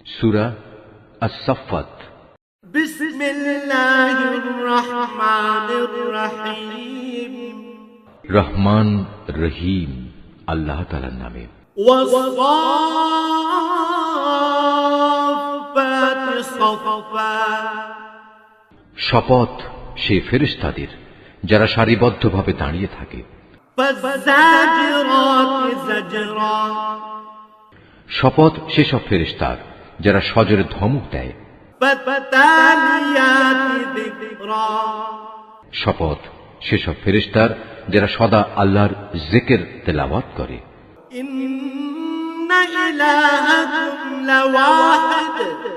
সূরা আস-সাফফাত। বিসমিল্লাহির রহমানির রহিম। রহমান রহিম আল্লাহ তাআলার নামে। ওয়াস-সাফফাতি সাফফা। শপথ সে ফেরেশতাদের যারা সারিবদ্ধভাবে দাঁড়িয়ে থাকে। ফাজ্জাজিরাতি জাজরা। শপথ সেসব ফেরেশতার যারা সজোরে ধমক দেয়। ফাতালিয়াতি যিকরা। শপথ সেসব ফেরেশতার যারা সদা আল্লাহর জিকির তেলাওয়াত করে। ইন্না ইলাহাকুম লাওয়াহিদ।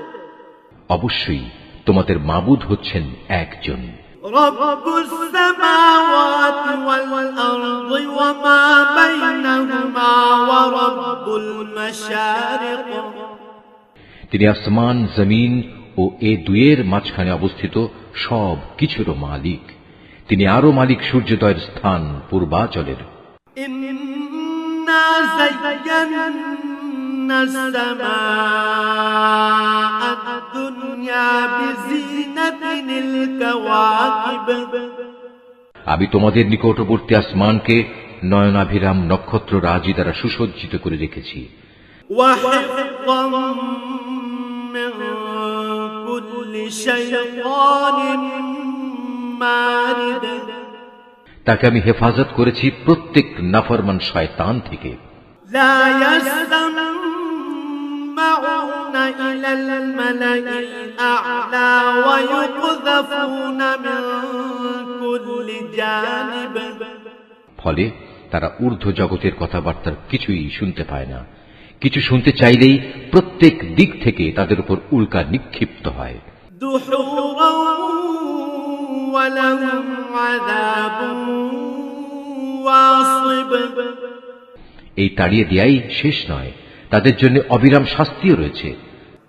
অবশ্যই তোমাদের মাবুদ হচ্ছেন একজন। রব্বুস সামাওয়াতি ওয়াল আরদি ওয়া মা বাইনাহুমা ওয়া রব্বুল মাশারিক। তিনি আসমান জমিন ও এ দুয়ের মাঝখানে অবস্থিত সব কিছুর মালিক। তিনি আরো মালিক সূর্যোদয়ের স্থান পূর্বাচলের। ইন্না যায়্যানাস সামাআদ দুনিয়া বিজিনাতিল কাওয়াকিব। আমি তোমাদের নিকটবর্তী আসমানকে নয়নাভিরাম নক্ষত্র রাজি দ্বারা সুসজ্জিত করে রেখেছি। ওয়া হিফযাম মিন কুল্লি শাইতানিন মারিদ। তাকে আমি হেফাজত করেছি প্রত্যেক নাফরমান শয়তান থেকে। লা ইয়াসমাউনা ইলাল মালাইল আ'লা ওয়া ইউকযাফুনা মিন কুল্লি জানিব। ফলে তারা ঊর্ধ্ব জগতের কথাবার্তার কিছুই শুনতে পায় না। কিছু শুনতে চাইলেই প্রত্যেক দিক থেকে তাদের উপর উল্কা নিক্ষিপ্ত হয়। ওয়ালাহুম আযাবুন ওয়াসিব। এই তাড়িয়ে দেয়াই শেষ নয়, তাদের জন্য অবিরাম শাস্তিও রয়েছে।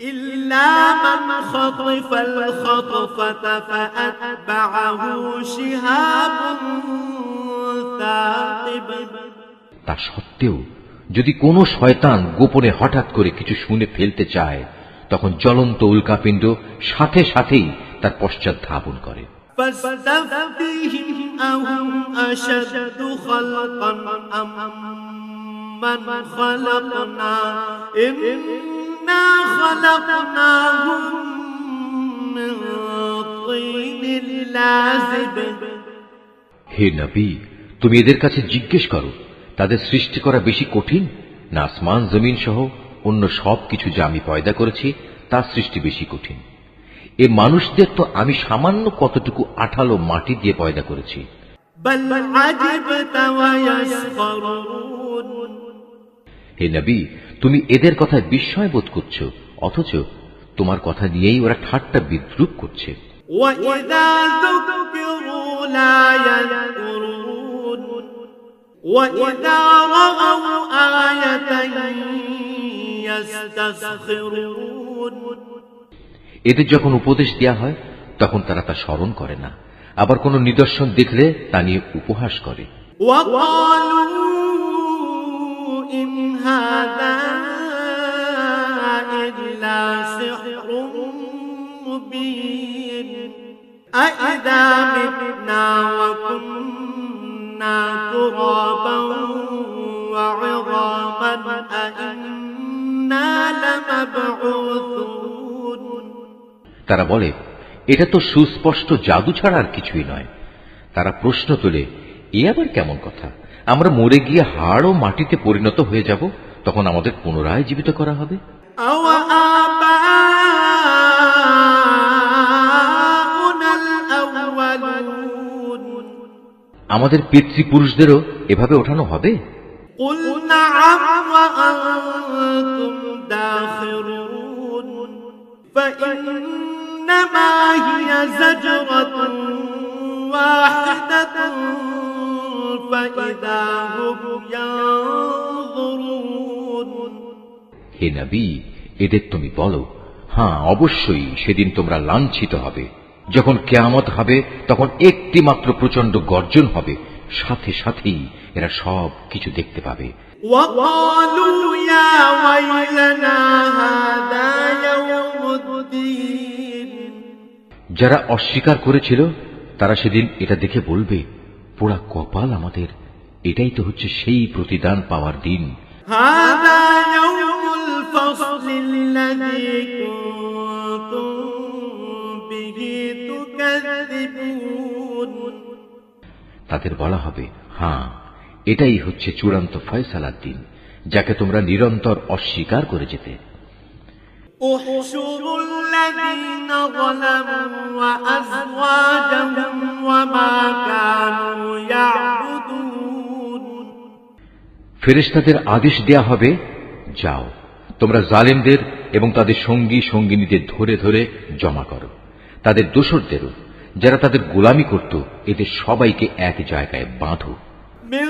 ইল্লা মান খাতাফাল খাতফাতা ফাআতবাহু শিহাবুন সাকিব। তা সত্ত্বেও যদি কোনো শয়তান গোপনে হঠাৎ করে কিছু শুনে ফেলতে চায়, তখন জ্বলন্ত উল্কাপিণ্ড সাথে সাথেই তার পশ্চাৎ ধাবন করে। ফাস্তাফতিহিম আহুম আশাদ্দু খালকান আম্মান খালাকনা ইন্না খালাকনাহুম মিন তিনিল লাযিব। হে নবী, তুমি এদের কাছে জিজ্ঞেস করো, তাদের সৃষ্টি করা বেশি কঠিন না আসমান জমিন সহ অন্য সব কিছু যা আমি পয়দা করেছি তার সৃষ্টি বেশি কঠিন? এ মানুষদের তো আমি সামান্য কতটুকু আঠালো মাটি দিয়ে পয়দা করেছি। হে নবী, তুমি এদের কথায় বিস্ময় বোধ করছো, অথচ তোমার কথা নিয়েই ওরা ঠাট্টা বিদ্রূপ করছে। وَإِذَا رَأَوْا آيَةً يَسْتَسْخِرُونَ। এদের যখন উপদেশ দেয়া হয় তখন তারা তা স্মরণ করে না, আবার কোন নিদর্শন দেখলে তা নিয়ে উপহাস করে। وَقَالُوا إِنْ هَذَا إِلَّا سِحْرٌ مُبِينٌ أَإِذَا مِتْنَا وَكُنَّا تُرَابًا وَعِظَامًا أَإِنَّا لَمَبْعُوثُونَ। তারা বলে, এটা তো সুস্পষ্ট জাদু ছাড়া আর কিছুই নয়। তারা প্রশ্ন তোলে, এ আবার কেমন কথা? আমরা মরে গিয়ে হাড় ও মাটিতে পরিণত হয়ে যাব, তখন আমাদের পুনরায় জীবিত করা হবে। আমাদের পিতৃপুরুষদেরও এভাবে ওঠানো হবে? হে নবী, এদের তুমি বলো, হ্যাঁ অবশ্যই সেদিন তোমরা লাঞ্ছিত হবে। যখন কিয়ামত হবে তখন একটি মাত্র প্রচন্ড গর্জন হবে, সাথে সাথেই এরা সব কিছু দেখতে পাবে। وَقَالُوا يَا وَيْلَنَا هَذَا যারা অস্বীকার করেছিল তারা সেদিন এটা দেখে বলবে, পোড়া কপাল আমাদের, এটাই তো হচ্ছে সেই প্রতিদান পাওয়ার দিন। هذا يوم الفصل الذي كنتم به تكذبون। তাদের বলা হবে, হ্যাঁ, এটাই হচ্ছে চূড়ান্ত ফয়সালার দিন, যাকে তোমরা নিরন্তর অস্বীকার করে যেতে। احشروا الذين ظلموا وأزواجهم وما كانوا يعبدون। ফেরেশতাদের আদেশ দেয়া হবে, যাও তোমরা জালেমদের এবং তাদের সঙ্গী সঙ্গিনীদের ধরে ধরে জমা করো, তাদের দোসরদেরও, যারা তাদের গোলামি করত, এদের সবাইকে এক জায়গায় বাঁধো। من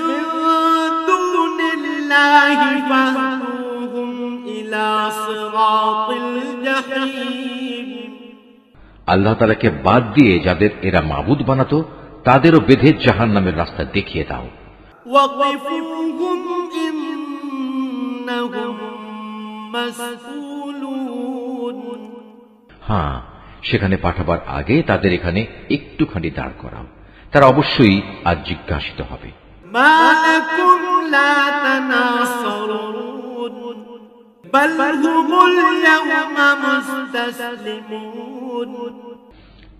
دون الله فاهدوهم إلى صراط الجحيم। আল্লাহ তাআলাকে বাদ দিয়ে যাদের এরা মাবুদ বানাতো, তাদেরও বেঁধে জাহান্নামের রাস্তা দেখিয়ে দাও। وقفوهم إنهم مسؤولون। হ্যাঁ, সেখানে পাঠাবার আগে তাদের এখানে একটুখানি দাঁড় করাও, তারা অবশ্যই আজ জিজ্ঞাসিত হবে। ما لكم لا تناصرون بل هم اليوم مستسلمون।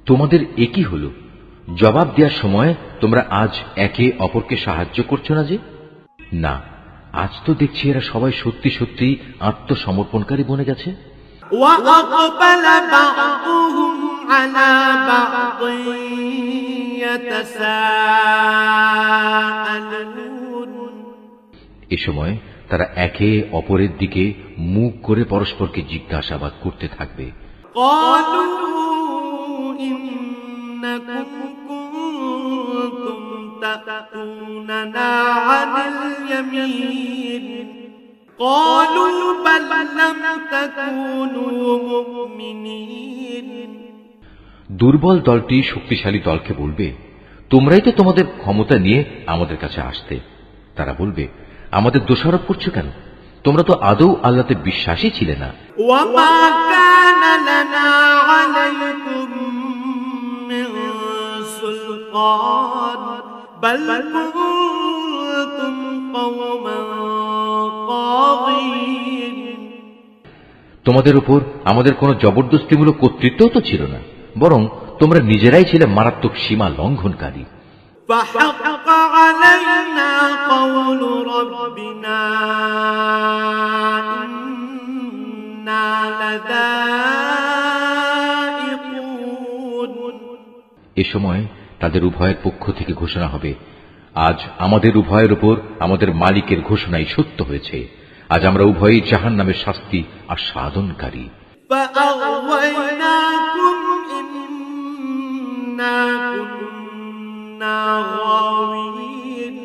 তোমাদের একই হলো, জবাব দেওয়ার সময় তোমরা আজ একে অপরকে সাহায্য করছো না যে? না, আজ তো দেখছি এরা সবাই সত্যি সত্যি আত্মসমর্পণকারী বনে গেছে। وأقبل بعضهم على بعض يتساءلون। এ সময় তারা একে অপরের দিকে মুখ করে পরস্পরকে জিজ্ঞাসাবাদ করতে থাকবে। قالوا إنكم كنتم تأتوننا عن اليمين قالوا بل لم تكونوا مؤمنين। দুর্বল দলটি শক্তিশালী দলকে বলবে, তোমরাই তো তোমাদের ক্ষমতা নিয়ে আমাদের কাছে আসতে। তারা বলবে, আমাদের দোষারোপ করছো কেন? তোমরা তো আদৌ আল্লাহতে বিশ্বাসী ছিলে না। وما كان لنا عليكم من سلطان بل كنتم قوما طاغين। তোমাদের উপর আমাদের কোনো জবরদস্তিমূলক কর্তৃত্বও তো ছিল না, বরং তোমরা নিজেরাই ছিলে মারাত্মক সীমা লঙ্ঘনকারী। فحق علينا قول ربنا إنا لذائقون। এ সময় তাদের উভয়ের পক্ষ থেকে ঘোষণা হবে, আজ আমাদের উভয়ের উপর আমাদের মালিকের ঘোষণাই সত্য হয়েছে, আজ আমরা উভয়ই জাহান্নামের শাস্তি আস্বাদনকারী। فأغويناكم إنا كنا غاوين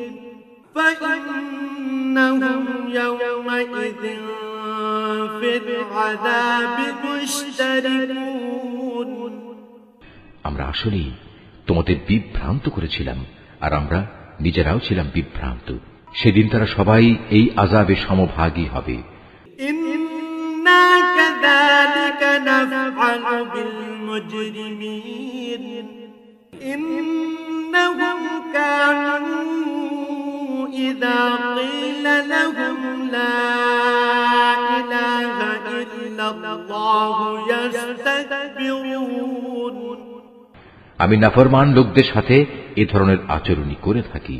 فإنهم يومئذ في العذاب مشتركون। আমরা আসলেই তোমাদের বিভ্রান্ত করেছিলাম, আর আমরা নিজেরাও ছিলাম বিভ্রান্ত। সেদিন তারা সবাই এই আযাবে সমভাগী হবে। إنا كذلك نفعل بالمجرمين إنهم كانوا إذا قيل لهم لا إله إلا الله يستكبرون। আমি নাফরমান লোকদের সাথে এ ধরনের আচরণই করে থাকি।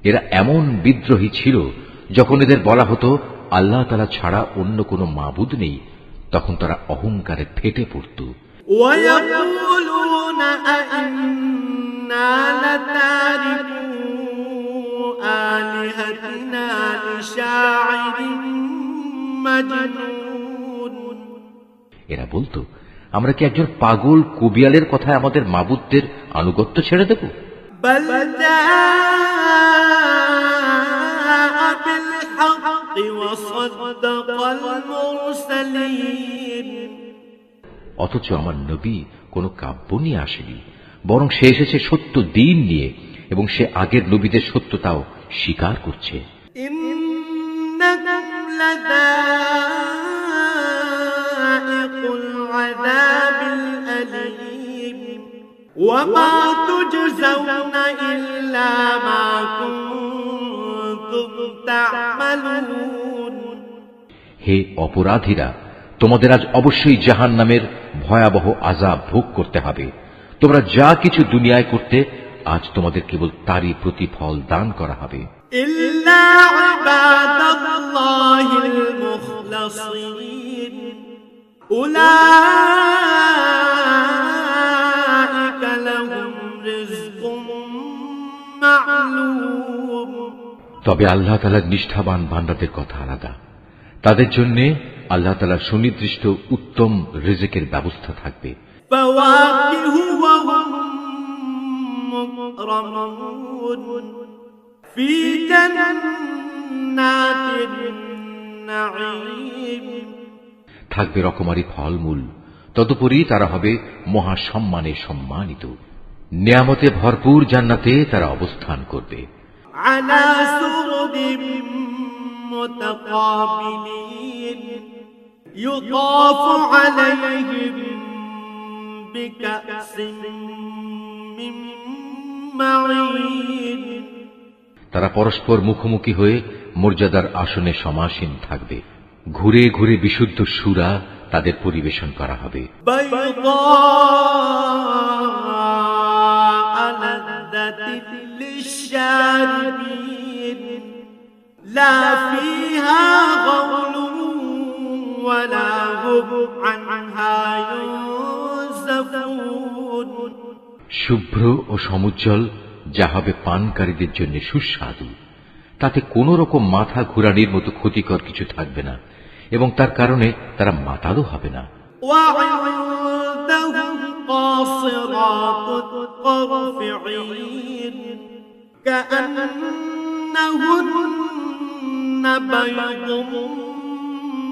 এরা এমন বিদ্রোহী ছিল, যখন এদের বলা হতো আল্লাহ তাআলা ছাড়া অন্য কোনো মাবুদ নেই, তখন তারা অহংকারে ফেটে পড়ত। ويقولون أئنا لتاركو آلهتنا لشاعر مجنون। এরা বলতো, আমরা কি একজন পাগল কবিয়ালের কথায় আমাদের মাবুদদের আনুগত্য ছেড়ে দেব? بل جاء بالحق وصدق المرسلين। অথচ আমার নবী কোনো কাব্য নিয়ে আসেনি, বরং সে এসেছে সত্য দিন নিয়ে, এবং সে আগের নবীদের সত্যতাও স্বীকার করছে। إنكم لذائق العذاب الأليم وما تجزون إلا ما كنتم تعملون হে অপরাধীরা, তোমাদের আজ অবশ্যই জাহান্নামের ভয়াবহ আযাব ভোগ করতে হবে। তোমরা যা কিছু দুনিয়ায় করতে, আজ তোমাদের কেবল তারই প্রতিফল দান করা হবে। إلا عباد الله المخلصين أولئك لهم رزق معلوم তবে আল্লাহ তাআলার নিষ্ঠাবান বান্দাদের কথা আলাদা। তাদের জন্য আল্লাহ তাআলার সুনির্দিষ্ট উত্তম রিজিকের ব্যবস্থা থাকবে। فواكه وهم مكرمون في جنات النعيم থাকবে রকমারি ফলমূল, তদুপরি তারা হবে মহা সম্মানে সম্মানিত। নিয়ামতে ভরপুর জান্নাতে তারা অবস্থান করবে। على سرر متقابلين يطاف عليهم بكأس من معين তারা পরস্পর মুখোমুখি হয়ে মর্যাদার আসনে সমাসীন থাকবে। ঘুরে ঘুরে বিশুদ্ধ সুরা তাদের পরিবেশন করা হবে। بيضاء لذة للشاربين لا فيها غول ولا هم عنها ينزفون শুভ্র ও সমুজ্জ্বল, যা হবে পানকারীদের জন্য সুস্বাদু। তাতে কোন রকম মাথা ঘুরানির মতো ক্ষতিকর কিছু থাকবে না, এবং তার কারণে তারা মাতালও হবে না। وعندهم قاصرات الطرف عين كأنهن بيض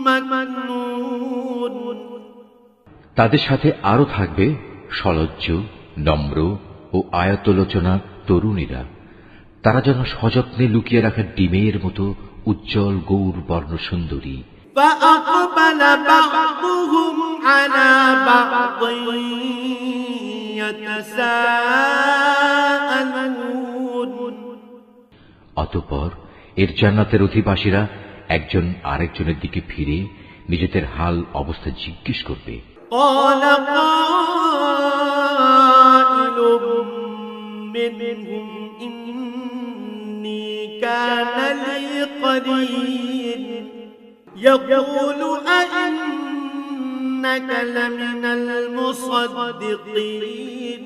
مكنون তাদের সাথে আরো থাকবে সলজ্জ, নম্র ও আয়তলোচনা তরুণীরা। তারা যেন সযত্নে লুকিয়ে রাখা ডিমের মতো উজ্জ্বল গৌর বর্ণ সুন্দরী। فأقبل بعضهم على بعض يتساءلون অতঃপর এর জান্নাতের অধিবাসীরা একজন আরেকজনের দিকে ফিরে নিজেদের হাল অবস্থা জিজ্ঞেস করবে। قال قائل منهم إني كان لي قرين يقول أئنك لمن المصدقين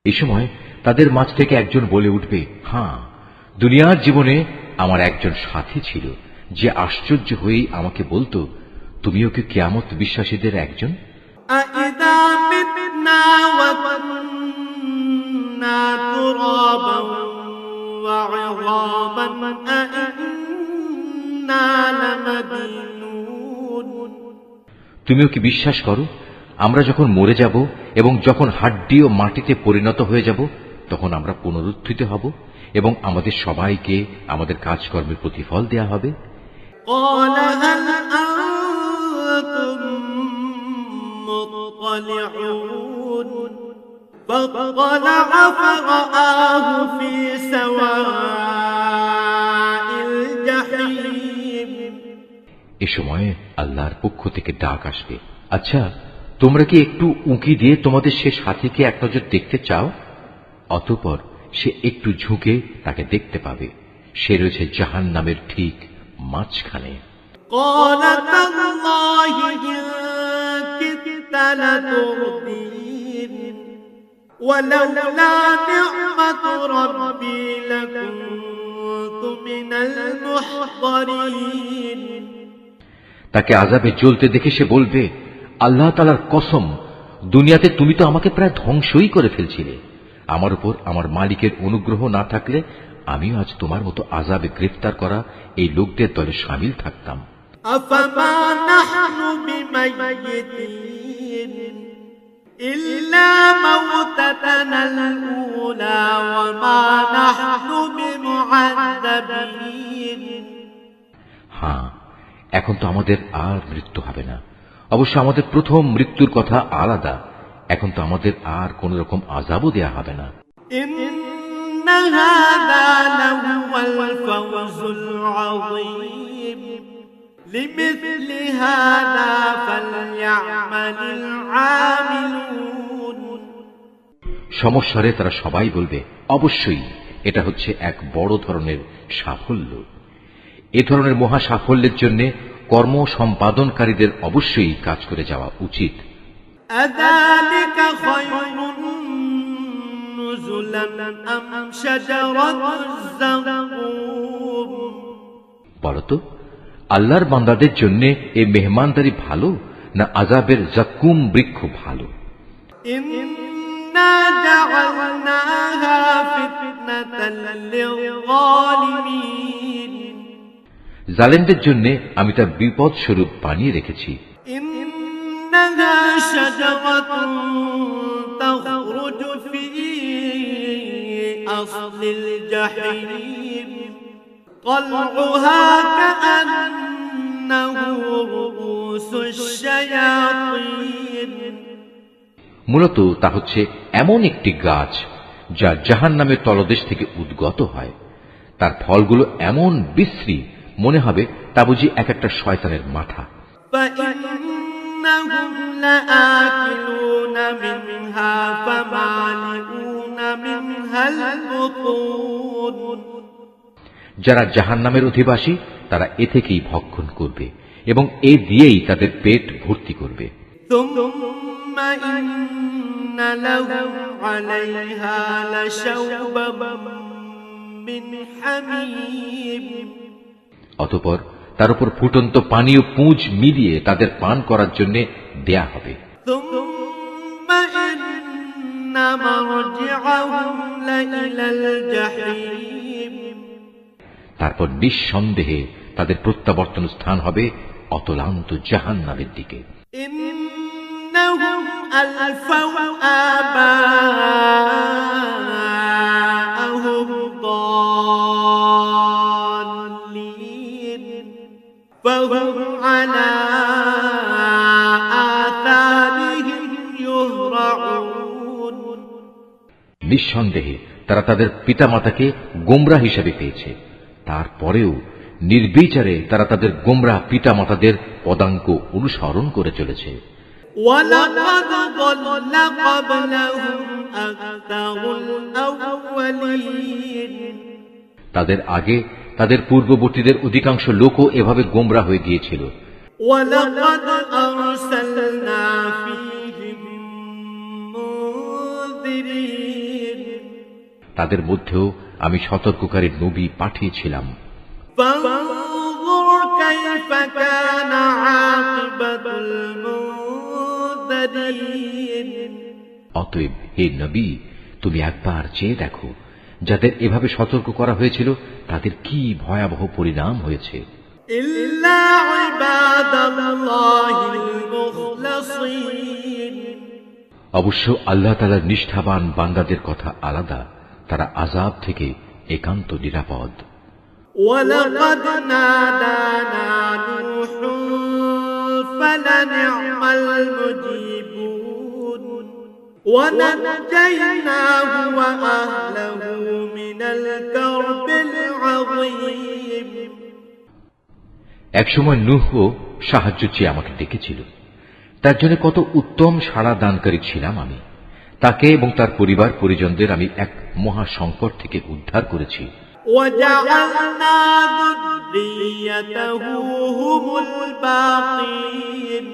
এই সময় তাদের মাঝ থেকে একজন বলে উঠবে, হ্যাঁ, দুনিয়ার জীবনে আমার একজন সাথী ছিল, যে আশ্চর্য হয়েই আমাকে বলতো, তুমিও কি কিয়ামত বিশ্বাসীদের একজন? أإذا متنا وكنا ترابا وعظاما أإنا لمدينون তুমিও কি বিশ্বাস করো, আমরা যখন মরে যাব এবং যখন হাড্ডি ও মাটিতে পরিণত হয়ে যাব, তখন আমরা পুনরুত্থিত হব এবং আমাদের সবাইকে আমাদের কাজকর্মের প্রতিফল দেয়া হবে? قال هل أنتم مطلعون فاطلع فرآه في سواء الجحيم এ সময় আল্লাহর পক্ষ থেকে ডাক আসবে, আচ্ছা, তোমরা কি একটু উঁকি দিয়ে তোমাদের সে সাথীকে এক নজর দেখতে চাও? অতঃপর সে একটু ঝুঁকে তাকে দেখতে পাবে। সে রয়েছে জাহান্নামের ঠিক মাঝখানে। قال تالله إن كدت لتردين ولولا نعمة ربي لكنت من المحضرين তাকে আযাবে জ্বলতে দেখে সে বলবে, আল্লাহ তাআলার কসম, দুনিয়াতে তুমি তো আমাকে প্রায় ধ্বংসই করে ফেলছিলে। আমার উপর আমার মালিকের অনুগ্রহ না থাকলে আমিও আজ তোমার মতো আযাবে গ্রেফতার করা এই লোকদের দলে শামিল থাকতাম। أفما نحن بميتين إلا موتتنا الأولى وما نحن بمعذبين হ্যাঁ, এখন তো আমাদের আর মৃত্যু হবে না। অবশ্য আমাদের প্রথম মৃত্যুর কথা আলাদা, এখন তো আমাদের আর কোন রকম আযাবও দেয়া হবে না। إن هذا لهو الفوز العظيم لمثل هذا فليعمل العاملون সমস্যারে তারা সবাই বলবে, অবশ্যই এটা হচ্ছে এক বড় ধরনের সাফল্য। এ ধরনের মহা সাফল্যের জন্য কর্ম সম্পাদনকারীদের অবশ্যই কাজ করে যাওয়া উচিত। أذلك خير نزلا أم شجرة الزقوم বলতো, আল্লাহর বান্দাদের জন্য এই মেহমানদারি ভালো না আযাবের জাক্কুম বৃক্ষ ভালো? إنا جعلناها فتنة للظالمين জালেমদের জন্য আমি তা বিপদ স্বরূপ বানিয়ে রেখেছি। إنها شجرة تخرج في أصل الجحيم طلعها كأنه رؤوس الشياطين মূলত তা হচ্ছে এমন একটি গাছ যা জাহান্নামের তলদেশ থেকে উদ্গত হয়। তার ফলগুলো এমন বিশ্রী, মনে হবে তা বুঝি এক একটা শয়তানের মাথা। فإنهم لآكلون منها فمالئون منها البطون যারা জাহান্নামের অধিবাসী তারা এ থেকেই ভক্ষণ করবে এবং এ দিয়েই তাদের পেট ভর্তি করবে। ثم إن لهم عليها لشوبا من حميم অতঃপর তার উপর ফুটন্ত পানি ও পুঁজ মিলিয়ে তাদের পান করার জন্য দেয়া হবে। ثم إن مرجعهم لإلى الجحيم তারপর নিঃসন্দেহে তাদের প্রত্যাবর্তন স্থান হবে অতলান্ত জাহান্নামের দিকে। إنهم ألفوا آباءهم ضالين فهم على آثارهم يهرعون নিঃসন্দেহে তারা তাদের পিতামাতাকে গোমরা হিসেবে পেয়েছে, তারপরেও নির্বিচারে তারা তাদের গোমরা পিতামাতাদের পদাঙ্ক অনুসরণ করে চলেছে। ولقد ضل قبلهم أكثر الأولين তাদের আগে তাদের পূর্ববর্তীদের অধিকাংশ লোকও এভাবে গোমরা হয়ে গিয়েছিল। ولقد أرسلنا فيهم منذرين তাদের মধ্যেও আমি সতর্ককারী নবী পাঠিয়েছিলাম। فانظر كيف كان عاقبة المنذرين অতএব হে নবী, তুমি একবার চেয়ে দেখো যাদের এভাবে সতর্ক করা হয়েছিল তাদের কি ভয়াবহ পরিণাম হয়েছে। إلا عباد الله المخلصين অবশ্য আল্লাহ তাআলার নিষ্ঠাবান বান্দাদের কথা আলাদা, তারা আযাব থেকে একান্ত নিরাপদ। ولقد نادانا نوح فلنعم المجيبون ونجيناه وأهله من الكرب العظيم একসময় নূহও সাহায্য চেয়ে আমাকে ডেকেছিল, তার জন্য কত উত্তম সাড়া দানকারী ছিলাম আমি। তাকে এবং তার পরিবার পরিজনদের আমি এক মহা সংকট থেকে উদ্ধার করেছি। وجعلنا ذريته هم الباقين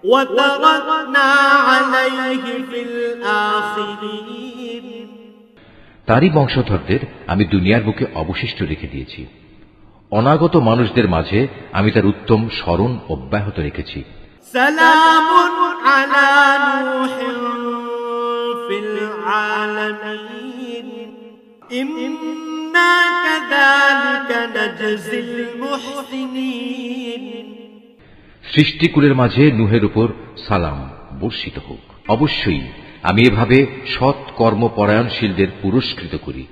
وتركنا عليه في الآخرين তারই বংশধরদের আমি দুনিয়ার বুকে অবশিষ্ট রেখে দিয়েছি। অনাগত মানুষদের মাঝে আমি তার উত্তম স্মরণ অব্যাহত রেখেছি। سلام على نوح في العالمين إنا كذلك نجزي المحسنين সৃষ্টিকুলের মাঝে নূহের উপর সালাম বর্ষিত হোক। অবশ্যই আমি এভাবে সৎ কর্মপরায়ণশীলদের পুরস্কৃত করি।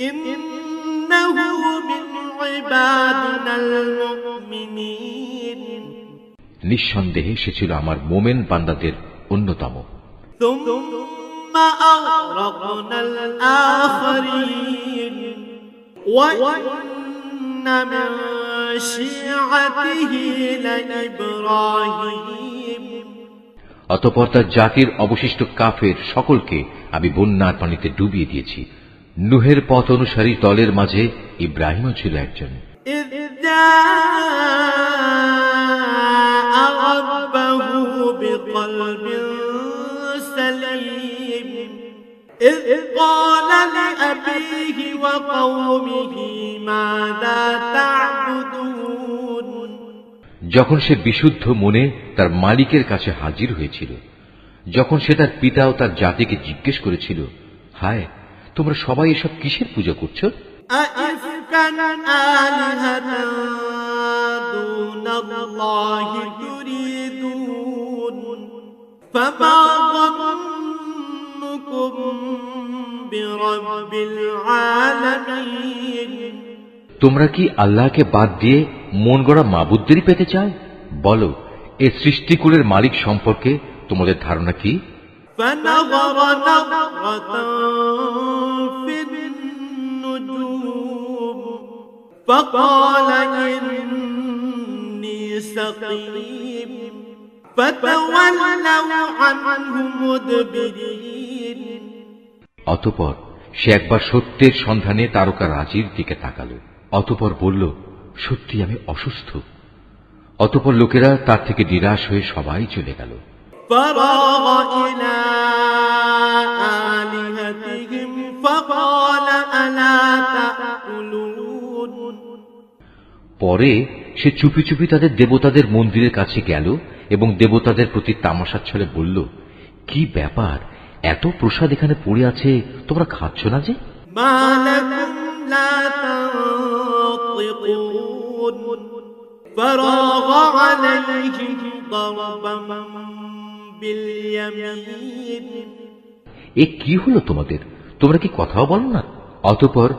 إنه من عبادنا المؤمنين নিঃসন্দেহে সে ছিল আমার মোমেন বান্দাদের অন্যতম। ثم أغرقنا الآخرين وإن من شيعته لإبراهيم অতঃপর তার জাতির অবশিষ্ট কাফের সকলকে আমি বন্যার পানিতে ডুবিয়ে দিয়েছি। নুহের পথ অনুসারী দলের মাঝে ইব্রাহিমও ছিল একজন। إذ جاء ربه بقلب سليم إذ قال لأبيه وقومه ماذا تعبدون যখন সে বিশুদ্ধ মনে তার মালিকের কাছে হাজির হয়েছিল, যখন সে তার পিতা ও তার জাতিকে জিজ্ঞেস করেছিল, হায়, তোমরা সবাই এসব কিসের পূজা করছো? أئفكا آلهة دون الله تريدون فما ظنكم برب العالمين তোমরা কি আল্লাহকে বাদ দিয়ে মন গড়া মাবুদদেরই পেতে চাও? বলো, এ সৃষ্টিকুলের মালিক সম্পর্কে তোমাদের ধারণা কি? فنظر نظرة في النجوم فقال إني سقيم فتولوا عنه مدبرين অতঃপর সে একবার সত্যের সন্ধানে তারকা রাজির দিকে তাকালো, অতঃপর বলল, সত্যি আমি অসুস্থ। অতঃপর লোকেরা তার থেকে নিরাশ হয়ে সবাই চলে গেল। فراغ إلى آلهتهم فقال ألا تأكلون পরে সে চুপি চুপি তাদের দেবতাদের মন্দিরের কাছে গেল এবং দেবতাদের প্রতি তামাশার ছলে বলল, কি ব্যাপার, এত প্রসাদ এখানে পড়ে আছে, তোমরা খাচ্ছ না যে? ما لكم لا تنطقون فراغ عليهم ضربا باليمين এ কি হলো তোমাদের, তোমরা কি কথাও বলো না? অতঃপর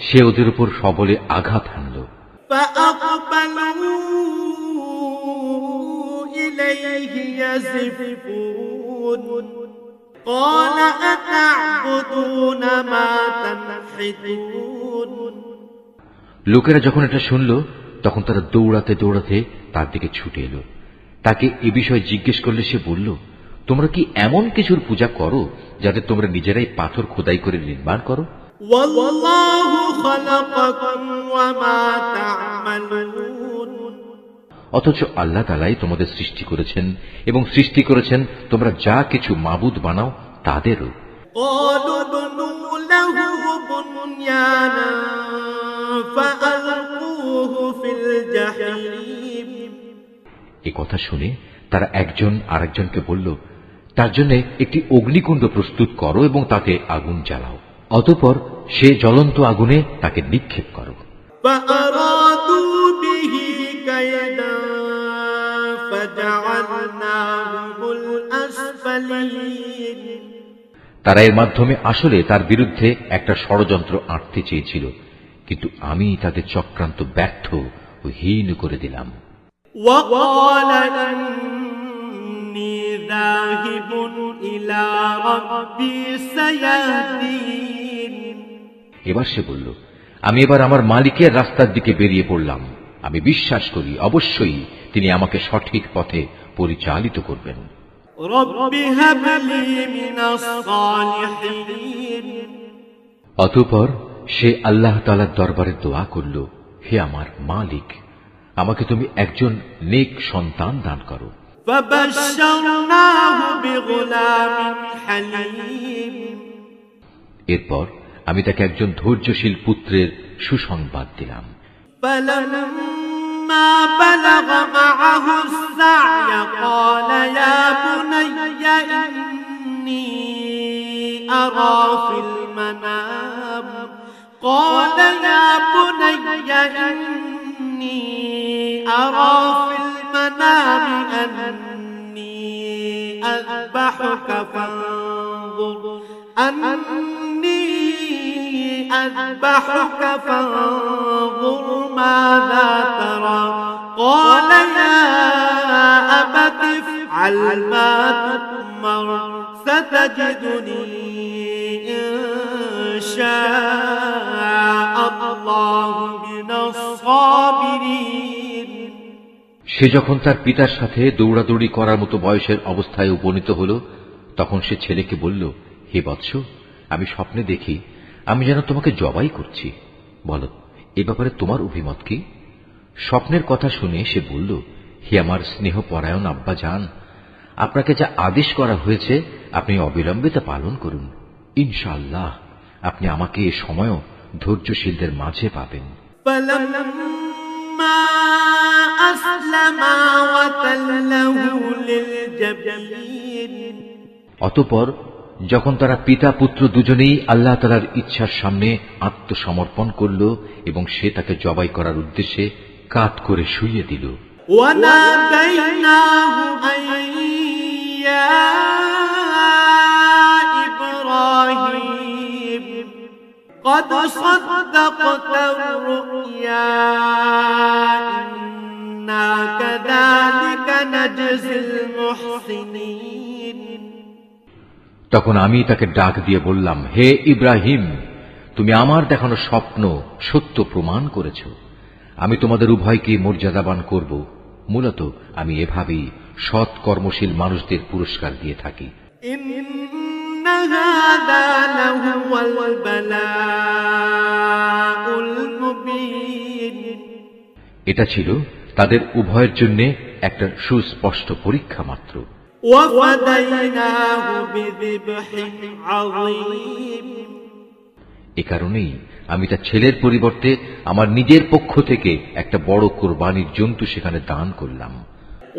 সে ওদের উপর সবলে আঘাত হানল। فأقبلوا إليه يزفون قال أتعبدون ما تنحتون লোকেরা যখন এটা শুনল, তখন তারা দৌড়াতে দৌড়াতে তার দিকে ছুটে এলো। তাকে এ বিষয়ে জিজ্ঞেস করলে সে বলল, তোমরা কি এমন কিছুর পূজা করো যাতে তোমরা নিজেরাই পাথর খোদাই করে নির্মাণ করো? والله خلقكم وما تعملون অথচ আল্লাহ তাআলাই তোমাদের সৃষ্টি করেছেন এবং সৃষ্টি করেছেন তোমরা যা কিছু মাবুদ বানাও তাদেরও। قالوا ابنوا له بنيانا فألقوه في الجحيم এ কথা শুনে তারা একজন আরেকজনকে বলল, তার জন্য একটি অগ্নিকুণ্ড প্রস্তুত করো এবং তাতে আগুন জ্বালাও, অতঃপর সে জ্বলন্ত আগুনে তাকে নিক্ষেপ করো। فأرادوا به كيدا فجعلناهم الأسفلين তারা এর মাধ্যমে আসলে তার বিরুদ্ধে একটা ষড়যন্ত্র আঁটতে চেয়েছিল, কিন্তু আমি তাদের চক্রান্ত ব্যর্থ ও হীন করে দিলাম। وقال إني ذاهب إلى ربي سيهدين এবার সে বলল, আমি এবার আমার মালিকের রাস্তার দিকে বেরিয়ে পড়লাম। আমি বিশ্বাস করি অবশ্যই তিনি আমাকে সঠিক পথে পরিচালিত করবেন। رب هب لي من الصالحين অতঃপর সে আল্লাহ তাআলার দরবারে দোয়া করল, হে আমার মালিক, আমাকে তুমি একজন নেক সন্তান দান করো। فبشرناه بغلام حليم এরপর আমি তাকে একজন ধৈর্যশীল পুত্রের সুসংবাদ দিলাম। فلما بلغ معه السعي قال يا بني إني أرى في المنام قال يا بني إني أرى في المنام أني أذبحك فانظر ماذا ترى قال يا أبت افعل ما تؤمر ستجدني إن شاء الله من الصابرين সে যখন তার পিতার সাথে দৌড়াদৌড়ি করার মতো বয়সের অবস্থায় উপনীত হল, তখন সে ছেলেকে বলল, হে বৎস, আমি স্বপ্নে দেখি আমি যেন তোমাকে জবাই করছি। বলো, এ ব্যাপারে তোমার অভিমত কি? স্বপ্নের কথা শুনে সে বলল, হে আমার স্নেহপরায়ণ আব্বা জান, আপনাকে যা আদেশ করা হয়েছে আপনি অবিলম্বে তা পালন করুন। ইনশাআল্লাহ আপনি আমাকে এ সময়ও ধৈর্যশীলদের মাঝে পাবেন। فلما أسلما وتله للجبين অতঃপর যখন তারা পিতা পুত্র দুজনেই আল্লাহ তাআলার ইচ্ছার সামনে আত্মসমর্পণ করল এবং সে তাকে জবাই করার উদ্দেশ্যে কাত করে শুইয়ে দিল। وناديناه أن يا إبراهيم قد صدقت الرؤيا إنا كذلك نجزي المحسنين তখন আমি তাকে ডাক দিয়ে বললাম, হে ইব্রাহিম, তুমি আমার দেখানো স্বপ্ন সত্য প্রমাণ করেছ। আমি তোমাদের উভয়কে মর্যাদাবান করব। মূলত আমি এভাবেই সৎ কর্মশীল মানুষদের পুরস্কার দিয়ে থাকি। إن هذا لهو البلاء المبين এটা ছিল তাদের উভয়ের জন্য একটা সুস্পষ্ট পরীক্ষা মাত্র। وفديناه بذبح عظيم এ কারণেই আমি তার ছেলের পরিবর্তে আমার নিজের পক্ষ থেকে একটা বড় কোরবানির জন্তু সেখানে দান করলাম।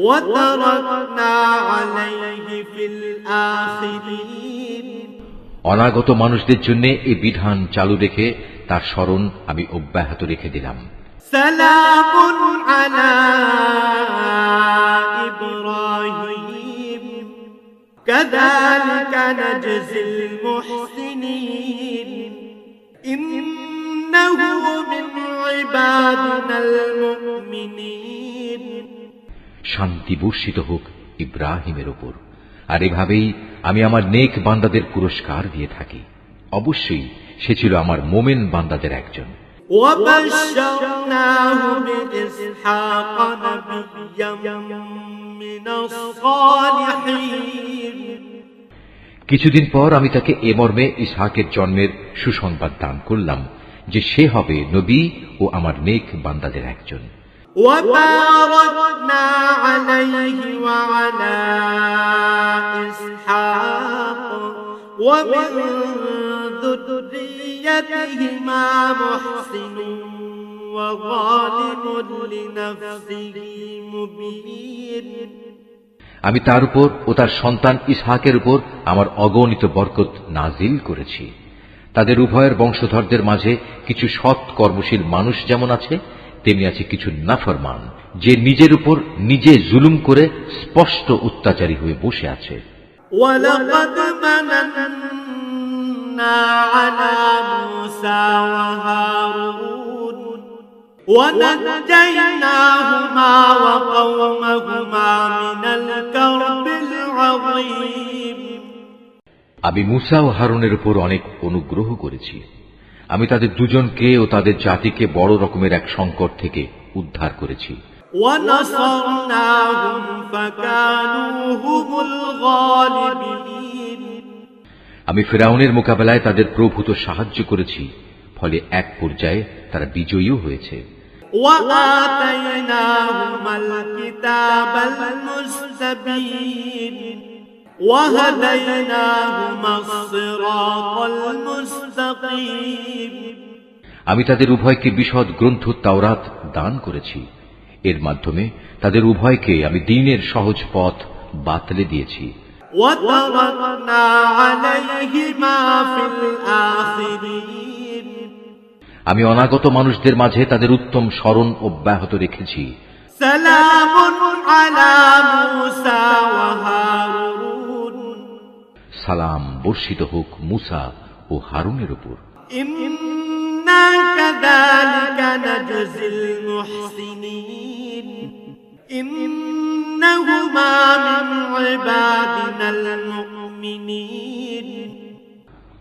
وتركنا عليه في الآخرين অনাগত মানুষদের জন্য এই বিধান চালু রেখে তার স্মরণ আমি অব্যাহত রেখে দিলাম। سلام على إبراهيم كذلك نجزي المحسنين إنه من عبادنا المؤمنين শান্তি বর্ষিত হোক ইব্রাহিমের উপর, আর এভাবেই আমি আমার নেক বান্দাদের পুরস্কার দিয়ে থাকি। অবশ্যই সে ছিল আমার মোমেন বান্দাদের একজন। وبشرناه بإسحاق نبيا من الصالحين কিছুদিন পর আমি তাকে এ মর্মে ইসহাকের জন্মের সুসংবাদ দান করলাম যে সে হবে নবী ও আমার নেক বান্দাদের একজন। وباركنا عليه وعلى إسحاق ومن ذريتهما محسن وظالم لنفسه مبين আমি তার উপর ও তার সন্তান ইসহাকের উপর আমার অগণিত বরকত নাজিল করেছি। তাদের উভয়ের বংশধরদের মাঝে কিছু সৎ কর্মশীল মানুষ যেমন আছে, তেমনি আছে কিছু নাফরমান, যে নিজের উপর নিজে জুলুম করে স্পষ্ট অত্যাচারী হয়ে বসে আছে। ولقد مننا على موسى وهارون ونجيناهما وقومهما من الكرب العظيم আমি মুসা ও হারুনের উপর অনেক অনুগ্রহ করেছি। আমি তাদের দুজনকে ও তাদের জাতিকে বড় রকমের এক সংকট থেকে উদ্ধার করেছি। ونصرناهم فكانوا هم الغالبين আমি ফিরআউনের মোকাবেলায় তাদের প্রভূত সাহায্য করেছি, ফলে এক পর্যায়ে তারা বিজয়ীও হয়েছে। وآتيناهما الكتاب المستبين وهديناهما الصراط المستقيم আমি তাদের উভয়কে বিশদ গ্রন্থ তাওরাত দান করেছি। এর মাধ্যমে তাদের উভয়কে আমি দ্বীনের সহজ পথ বাতলে দিয়েছি। وتركنا عليهما في الآخرين আমি অনাগত মানুষদের মাঝে তাদের উত্তম স্মরণ অব্যাহত রেখেছি। سلام على موسى وهارون সালাম বর্ষিত হোক মুসা ও হারুনের উপর। إنا كذلك نجزي المحسنين إن إنهما من عبادنا المؤمنين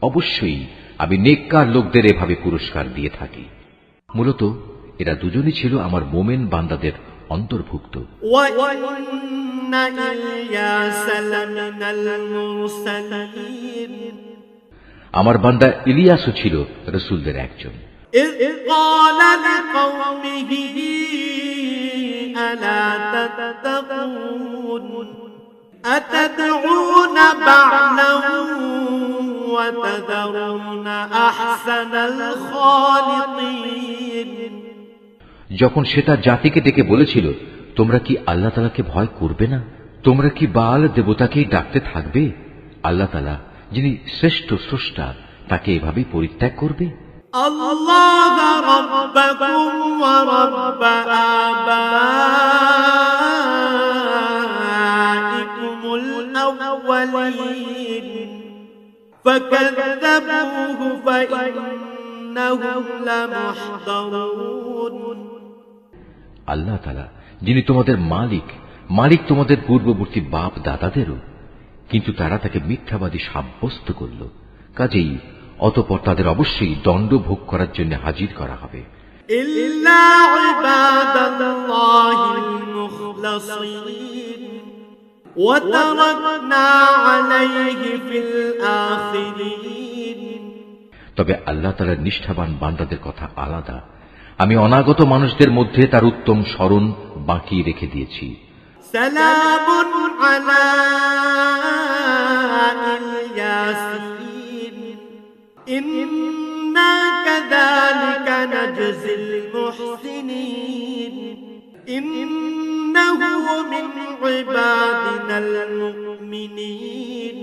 অবশ্যই আমি নেককার লোকদের এভাবে পুরস্কার দিয়ে থাকি। মূলত এরা দুজনই ছিল আমার মোমেন বান্দাদের অন্তর্ভুক্ত। وإن إلياس لمن المرسلين আমার বান্দা ইলিয়াসও ছিল রাসূলদের একজন। إذ قال لقومه ألا تتقون أتدعون بعلا وتذرون أحسن الخالقين যখন সে তার জাতিকে ডেকে বলেছিল, তোমরা কি আল্লাহ তাআলাকে ভয় করবে না? তোমরা কি বাল দেবতাকেই ডাকতে থাকবে? আল্লাহ তাআলা যিনি শ্রেষ্ঠ স্রষ্টা, তাকে এভাবেই পরিত্যাগ করবে? الله ربكم ورب آبائكم الأولين فكذبوه فإنهم لمحضرون আল্লাহ তাআলা যিনি তোমাদের মালিক তোমাদের পূর্ববর্তী বাপ দাদাদেরও, কিন্তু তারা তাকে মিথ্যাবাদী সাব্যস্ত করল। কাজেই অতঃপর তাদের অবশ্যই দণ্ড ভোগ করার জন্য হাজির করা হবে। إلا عباد الله المخلصين وتركنا عليه في الآخرين তবে আল্লাহ তাআলার নিষ্ঠাবান বান্দাদের কথা আলাদা। আমি অনাগত মানুষদের মধ্যে তার উত্তম স্মরণ বাকি রেখে দিয়েছি। سلام على الياسين إنا كذلك نجزي المحسنين إنه من عبادنا المؤمنين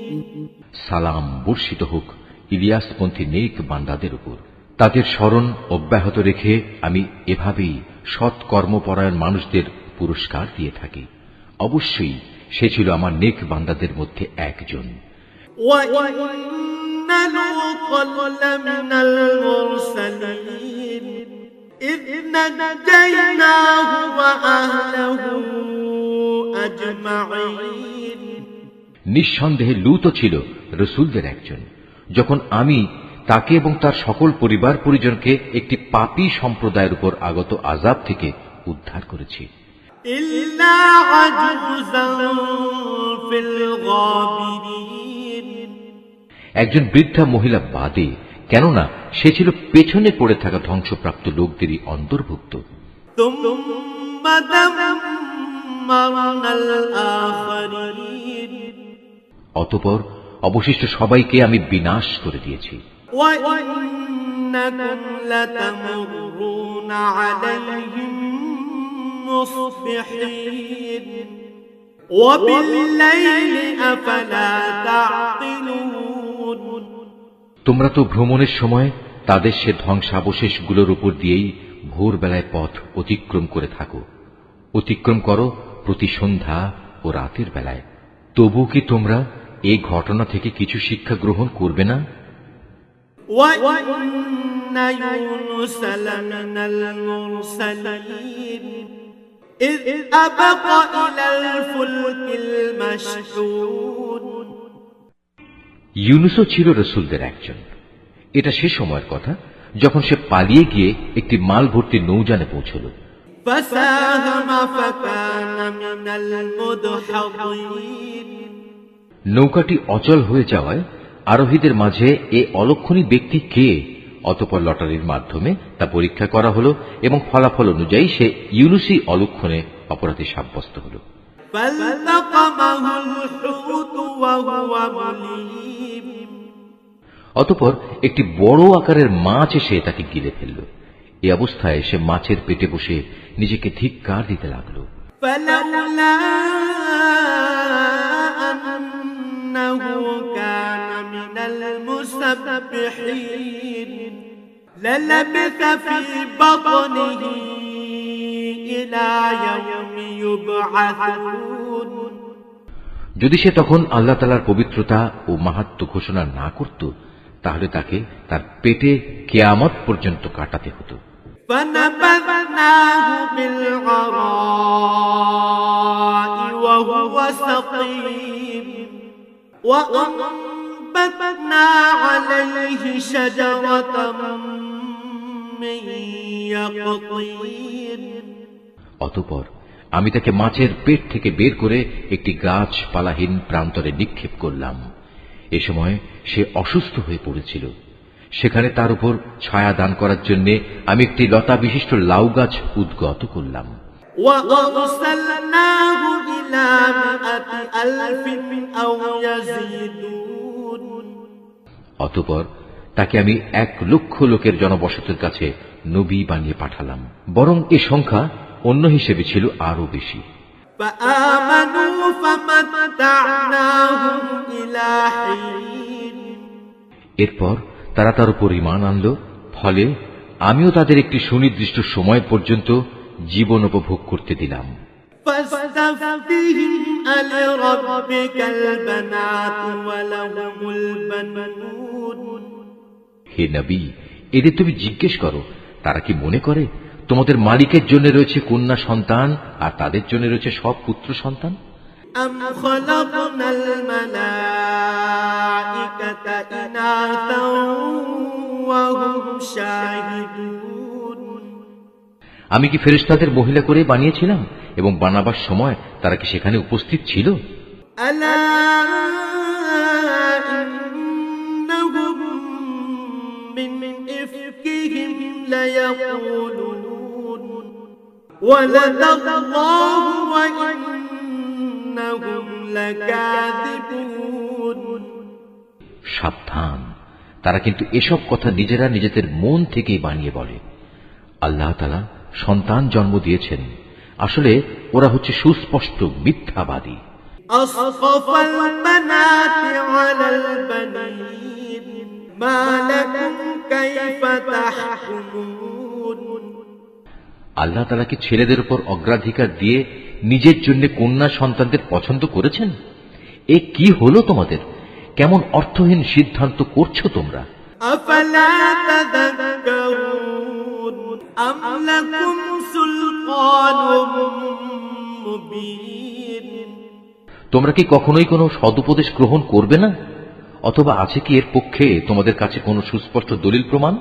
সালাম বর্ষিত হোক ইলিয়াসপন্থী নেক বান্দাদের উপর। তাদের স্মরণ অব্যাহত রেখে আমি এভাবেই সৎ কর্মপরায়ণ মানুষদের পুরস্কার দিয়ে থাকি। অবশ্যই সে ছিল আমার নেক বান্দাদের মধ্যে একজন। وَإِنَّ لُوطًا لَمِنَ الْمُرْسَلِينَ إِذْ نَجَّيْنَاهُ وَأَهْلَهُ أَجْمَعِينَ নিঃসন্দেহে লূত ছিল রাসূলদের একজন, যখন আমি তাকে এবং তার সকল পরিবার পরিজনকে একটি পাপী সম্প্রদায়ের উপর আগত আযাব থেকে উদ্ধার করেছি। إِلَّا عَجُوزًا فِي الْغَابِرِينَ একজন বৃদ্ধা মহিলা বাদে, কেননা সে ছিল পেছনে পড়ে থাকা ধ্বংসপ্রাপ্ত লোকদেরই অন্তর্ভুক্ত। ثُمَّ دَمَّرْنَا الْآخَرِينَ অতঃপর অবশিষ্ট সবাইকে আমি বিনাশ করে দিয়েছি। وَإِنَّكُمْ لَتَمُرُّونَ عَلَيْهِمْ مُصْبِحِينَ وَبِاللَّيْلِ أَفَلَا تَعْقِلُونَ তোমরা তো ভ্রমণের সময় তাদের সে ধ্বংসাবশেষগুলোর উপর দিয়েই ভোরবেলায় পথ অতিক্রম করে থাকো। অতিক্রম করো প্রতি সন্ধ্যা ও রাতের বেলায়। তবু কি তোমরা এই ঘটনা থেকে কিছু শিক্ষা গ্রহণ করবে না? وَإِنَّ يُونُسَ لَمِنَ الْمُرْسَلِينَ إِذْ أَبَقَ إِلَى الْفُلْكِ الْمَشْحُونِ ইউনুসও ছিল রাসূলদের একজন। এটা সে সময়ের কথা যখন সে পালিয়ে গিয়ে একটি মাল ভর্তি নৌযানে পৌঁছল। فَسَاهَمَ فَكَانَ مِنَ الْمُدْحَضِينَ নৌকাটি অচল হয়ে যাওয়ায় আরোহীদের মাঝে এ অলক্ষণী ব্যক্তি কে? অতঃপর লটারির মাধ্যমে তা পরীক্ষা করা হলো এবং ফলাফল অনুযায়ী সে ইউনুসই অলক্ষণে অপরাধী সাব্যস্ত হল। فَالْتَقَمَهُ الْحُوتُ وَهُوَ مُلِيمٌ অতঃপর একটি বড় আকারের মাছ এসে তাকে গিলে ফেলল। এই অবস্থায় সে মাছের পেটে বসে নিজেকে ধিক্কার দিতে লাগল। فَلَوْلَا أَنَّهُ كَانَ مِنَ الْمُسَبِّحِينَ لَلَبِثَ فِي بَطْنِهِ إِلَى يَوْمِ يُبْعَثُونَ যদি সে তখন আল্লাহ তাআলার পবিত্রতা ও মাহাত্ম্য ঘোষণা না করত, তাহলে তাকে তার পেটে কিয়ামত পর্যন্ত কাটাতে হতো। فَنَبَذْنَاهُ بِالْعَرَاءِ وَهُوَ وهو سقيم وأنبتنا عليه شجرة من يقطين অতঃপর আমি তাকে মাছের পেট থেকে বের করে একটি গাছপালাহীন প্রান্তরে নিক্ষেপ করলাম। এ সময় সে অসুস্থ হয়ে পড়েছিল। সেখানে তার উপর ছায়া দান করার জন্য আমি একটি লতা বিশিষ্ট লাউ গাছ উদ্গত করলাম। وأرسلناه إلى 100,000 أو يزيدون অতঃপর তাকে আমি 1,00,000 লোকের জনবসতির কাছে নবী বানিয়ে পাঠালাম, বরং এ সংখ্যা অন্য হিসেবে ছিল আরো বেশি। فآمنوا فمتعناهم إلى حين এরপর তারা তার উপর ঈমান আনল, ফলে আমিও তাদের একটি সুনির্দিষ্ট সময় পর্যন্ত জীবন উপভোগ করতে দিলাম। فاستفتهم ألربك البنات ولهم البنون হে নবী, এদের তুমি জিজ্ঞেস করো, তারা কি মনে করে তোমাদের মালিকের জন্য রয়েছে কন্যা সন্তান আর তাদের জন্য রয়েছে সব পুত্র সন্তান? أم خلقنا الملائكة إناثا وهم شاهدون আমি কি ফেরেশতাদের মহিলা করে বানিয়েছিলাম এবং বানাবার সময় তারা কি সেখানে উপস্থিত ছিল? ألا إنهم من إفكهم ليقولون ولد الله وإنهم لكاذبون সাবধান, তারা কিন্তু এসব কথা নিজেরা নিজেদের মন থেকেই বানিয়ে বলে। আল্লাহ তাআলা সন্তান জন্ম দিয়েছেন, আসলে ওরা হচ্ছে সুস্পষ্ট মিথ্যাবাদী। أصطفى البنات على البنين ما لكم كيف تحكمون আল্লাহ তাআলা কি ছেলেদের উপর অগ্রাধিকার দিয়ে নিজের জন্য কন্যা সন্তানদের পছন্দ করেছেন? এ কি হলো তোমাদের? কেমন অর্থহীন সিদ্ধান্ত করছো তোমরা? أفلا تذكرون أم لكم سلطان مبين তোমরা কি কখনোই কোনো সদুপদেশ গ্রহণ করবে না? অথবা আছে কি এর পক্ষে তোমাদের কাছে কোনো সুস্পষ্ট দলিল প্রমাণ?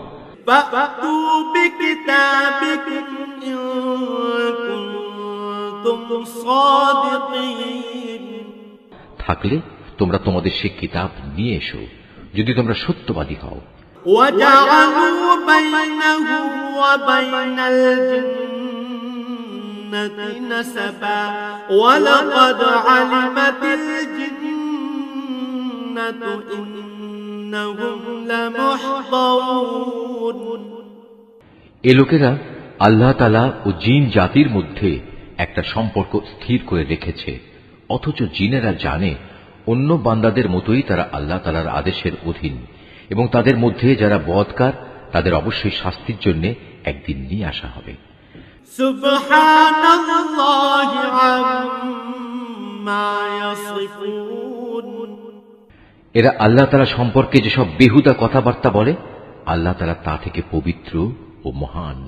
فأتوا بكتابكم إن كنتم صادقين থাকলে তোমরা তোমাদের সে কিতাব নিয়ে এসো, যদি তোমরা সত্যবাদী হও। وجعلوا بينه وبين الجنة نسبا ولقد علمت الجنة إنهم لمحضرون এ লোকেরা আল্লাহ তাআলা ও জিন জাতির মধ্যে একটা সম্পর্ক স্থির করে রেখেছে, অথচ জিনেরা জানে অন্য বান্দাদের মতোই তারা আল্লাহ তাআলার আদেশের অধীন, এবং তাদের মধ্যে যারা বদকার তাদের অবশ্যই শাস্তির জন্য একদিন নিয়ে আসা হবে। সুবহানাল্লাহি আম্মা ইয়াসিফুন এরা আল্লাহ তাআলা সম্পর্কে যেসব বেহুদা কথাবার্তা বলে, আল্লাহ তাআলা তা থেকে পবিত্র ও মহান।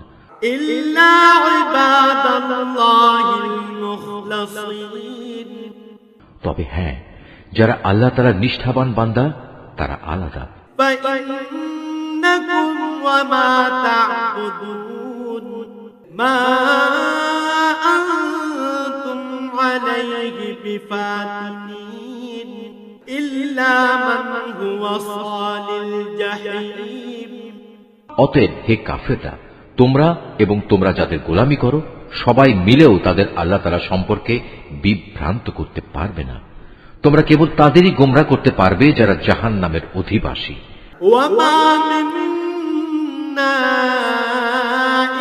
ইল্লা ইবাদাল্লাহিল মুখলাসিন তবে হ্যাঁ, যারা আল্লাহ তাআলার নিষ্ঠাবান বান্দা তারা আলাদা। فإنكم وما تعبدون ما أنتم عليه بفاتنين إلا من هو صال الجحيم অতএব হে কাফেররা, তোমরা এবং তোমরা যাদের গোলামি করো সবাই মিলেও তাদের আল্লাহ তাআলা সম্পর্কে বিভ্রান্ত করতে পারবে না। তোমরা কেবল তাদেরই গোমরা করতে পারবে যারা জাহান্নামের অধিবাসী। وما منا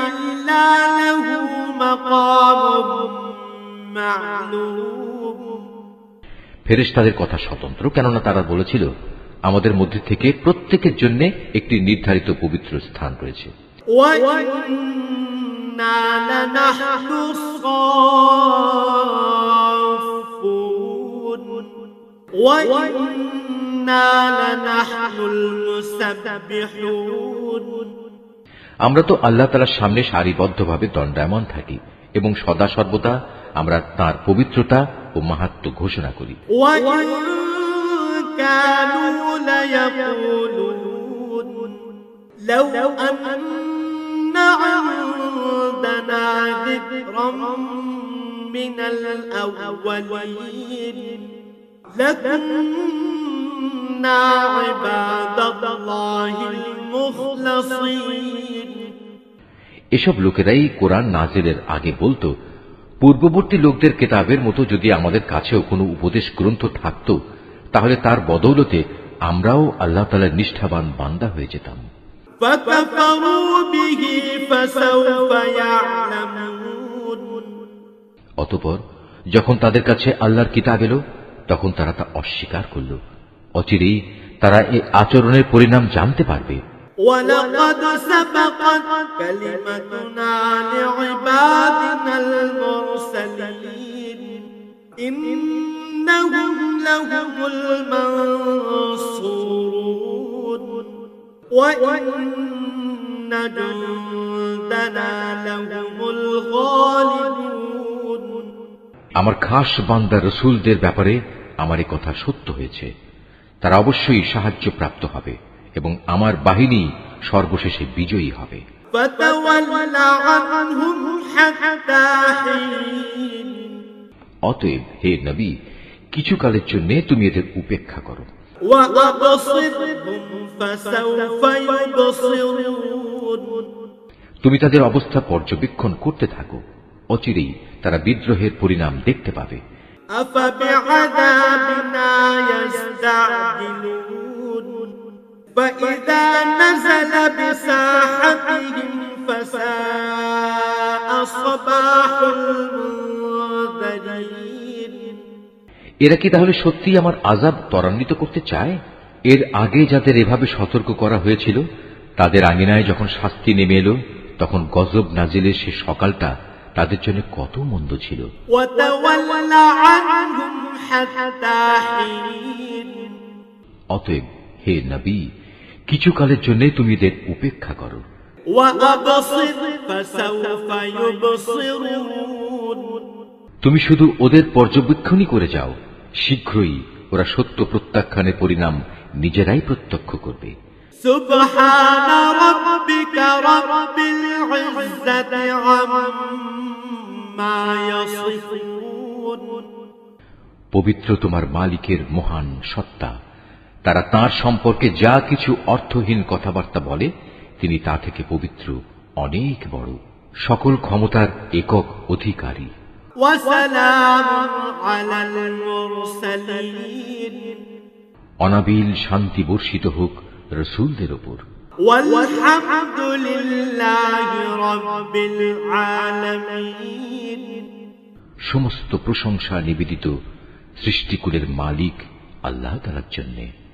إلا له مقام معلوم ফেরেশতাদের কথা স্বতন্ত্র, কেননা তারা বলেছিল আমাদের মধ্যে থেকে প্রত্যেকের জন্য একটি নির্ধারিত পবিত্র স্থান রয়েছে। وَإِنَّا لَنَحْنُ الصَّافُّونَ وَإِنَّا لَنَحْنُ الْمُسَبِّحُونَ আমরা তো আল্লাহ তাআলার সামনে সারিবদ্ধভাবে দণ্ডায়মান থাকি এবং সদা সর্বদা আমরা তাঁর পবিত্রতা ও মাহাত্ম্য ঘোষণা করি। وإن كانوا ليقولون لو أن عندنا ذكرا من الأولين لكنا عباد الله المخلصين। এসব লোকেরাই কোরআন নাজিলের আগে বলতো, পূর্ববর্তী লোকদের কেতাবের মতো যদি আমাদের কাছেও কোনো উপদেশ গ্রন্থ থাকত, তাহলে তার বদৌলতে আমরাও আল্লাহ তাআলার নিষ্ঠাবান বান্দা হয়ে যেতাম। فكفروا به فسوف يعلمون। অতঃপর যখন তাদের কাছে আল্লাহর কিতাব এলো, তখন তারা তা অস্বীকার করল। অচিরেই তারা এই আচরণের পরিণাম জানতে পারবে। ولقد سبقت كلمتنا لعبادنا المرسلين إنهم لهم المنصورون وإن جندنا لهم الغالبون। আমার খাস বান্দা রসুলদের ব্যাপারে আমার এই কথা সত্য হয়েছে। তারা অবশ্যই সাহায্য প্রাপ্ত হবে এবং আমার বাহিনী সর্বশেষে বিজয়ী হবে। অতএব হে নবী, কিছুকালের জন্য তুমি এদের উপেক্ষা করো। তুমি তাদের অবস্থা পর্যবেক্ষণ করতে থাকো, অচিরেই তারা বিদ্রোহের পরিণাম দেখতে পাবে। فإذا نزل بساحتهم فساء صباح المنذرين। এরা কি তাহলে সত্যি আমার আযাব ত্বরান্বিত করতে চায়? এর আগে যাদের এভাবে সতর্ক করা হয়েছিল, তাদের আঙিনায় যখন শাস্তি নেমে এলো, তখন গজব নাজিলের সে সকালটা তাদের জন্য কত মন্দ ছিল। অতএব হে নবী, কিছুকালের জন্য তুমি এদের উপেক্ষা করো। তুমি শুধু ওদের পর্যবেক্ষণই করে যাও, শীঘ্রই ওরা সত্য প্রত্যাখ্যানের পরিণাম নিজেরাই প্রত্যক্ষ করবে। সুবহান রাব্বিকা রাব্বিল ইজ্জাতি আম্মা ইয়াসিফুন। পবিত্র তোমার মালিকের মহান সত্তা, তারা তাঁর সম্পর্কে যা কিছু অর্থহীন কথাবার্তা বলে, তিনি তা থেকে পবিত্র, অনেক বড়, সকল ক্ষমতার একক অধিকারী। অনাবিল শান্তি বর্ষিত হোক রসুলদের উপর। সমস্ত প্রশংসা নিবেদিত সৃষ্টিকুলের মালিক আল্লাহ তাআলার জন্যে।